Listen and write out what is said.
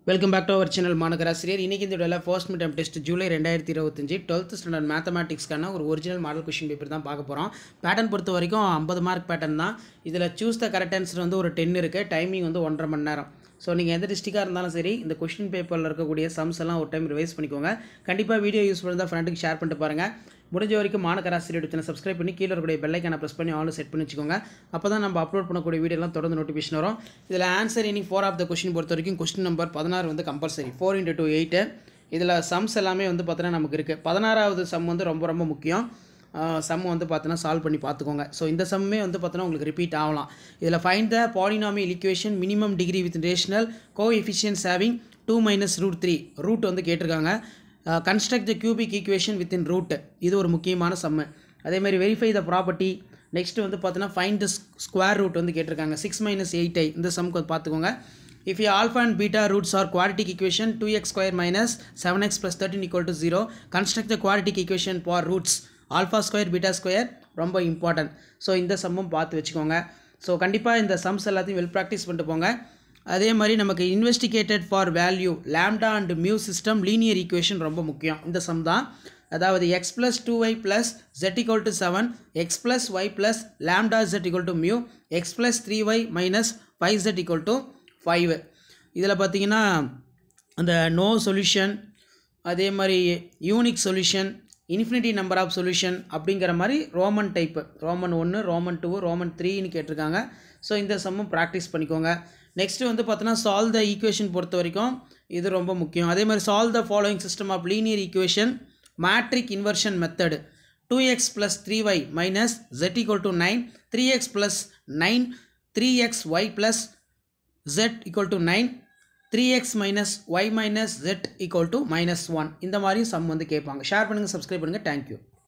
Welcome back to our channel மாநகராசிரியர். இன்றைக்கி இந்த வீடியோவில் first mid test July 2025 12th standard மேத்தமேட்டிக்ஸ்க்கான ஒரு ஒரிஜினல் மாடல் கொஷின் பேப்பர் தான் பார்க்க போகிறோம். பேட்டர்ன் பொறுத்த வரைக்கும் 50 மார்க் பேட்டர்ன் தான். இதில் சூஸ் த கரெக்ட் ஆன்சர் வந்து ஒரு 10 இருக்குது. டைமிங் வந்து 1.5 மணி நேரம். ஸோ நீங்கள் எந்த டிஸ்ட்ரிக்டாக இருந்தாலும் சரி இந்த கொஷின் பேப்பரில் இருக்கக்கூடிய சம்ஸ் எல்லாம் ஒரு டைம் ரிவைஸ் பண்ணிக்கோங்க. கண்டிப்பாக வீடியோ யூஸ் பண்ணி ஃப்ரெண்டுக்கு ஷேர் பண்ணிட்டு பாருங்கள். முடிஞ்ச வரைக்கும் மாநகராசிரியர் சேனல் சப்ஸ்கிரைப் பண்ணி கீழே இருக்கக்கூடிய பெல் ஐக்கானை ப்ரெஸ் பண்ணி ஆல் செட் பண்ணி வச்சுக்கோங்க. அப்போ தான் நம்ம அப்லோட் பண்ணக்கூடிய வீடியோலாம் தொடர்ந்து நோட்டிஃபிகேஷன் வரும். இதில் ஆன்சர் இனி 4 ஆஃப் த கொஷின் பொறுத்த வரைக்கும் கொஸ்டின் நம்பர் 16 வந்து கம்பல்சரி 4 × 2 8. இதில் சம்ஸ் எல்லாமே வந்து பார்த்தீங்கன்னா நமக்கு இருக்குது. 16வது சம் வந்து ரொம்ப ரொம்ப முக்கியம். சம் வந்து பார்த்தீங்கன்னா சால்வ் பண்ணி பார்த்துக்கோங்க. ஸோ இந்த சம்மே வந்து பார்த்தீங்கன்னா உங்களுக்கு ரிப்பீட் ஆகலாம். இதில் find the polynomial equation minimum degree with rational coefficients having 2 - √3 root வந்து கேட்டிருக்காங்க. Construct the cubic equation within root, இது ஒரு முக்கியமான சம்மு. அதேமாதிரி வெரிஃபை த ப்ராப்பர்ட்டி. நெக்ஸ்ட் வந்து பார்த்தீங்கன்னா ஃபைண்ட் த ஸ்கொயர் ரூட் வந்து கேட்டிருக்காங்க. 6 - 8i இந்த சம்க்கு வந்து பார்த்துக்கோங்க. If your alpha and beta roots are quadratic equation 2x² - 7x + 13 = 0, construct the quadratic equation for roots alpha square beta square. ரொம்ப இம்பார்ட்டன்ட். ஸோ இந்த சம்மும் பார்த்து வச்சுக்கோங்க. ஸோ கண்டிப்பாக இந்த சம்ஸ் எல்லாத்தையும் வெல் ப்ராக்டிஸ் பண்ணிட்டு போங்க. அதே மாதிரி நமக்கு investigated for value lambda and mu system linear equation ரொம்ப முக்கியம். இந்த சம் தான். அதாவது x + 2y + z = 7, x + y + lambda z = mu, x + 3y - 5z = 5. இதில் பார்த்தீங்கன்னா அந்த நோ சொல்யூஷன், அதே மாதிரி unique solution, infinity number of solution அப்படிங்கிற மாதிரி Roman type, Roman 1, Roman 2, Roman 3ன்னு கேட்டிருக்காங்க. ஸோ இந்த சம்மும் ப்ராக்டிஸ் பண்ணிக்கோங்க. நெக்ஸ்ட்டு வந்து பார்த்தோன்னா சால்வ் த ஈக்குவேஷன் பொறுத்த வரைக்கும் இது ரொம்ப முக்கியம். அதே மாதிரி solve the following system of linear equation matrix inversion method. 2x + 3y - z = 9, 3x + 9, 3xy + z = 9, 3x - y - z = -1. இந்த மாதிரி சம் வந்து கேட்பாங்க. ஷேர் பண்ணுங்கள், சப்ஸ்கிரைப் பண்ணுங்கள். தேங்க்யூ.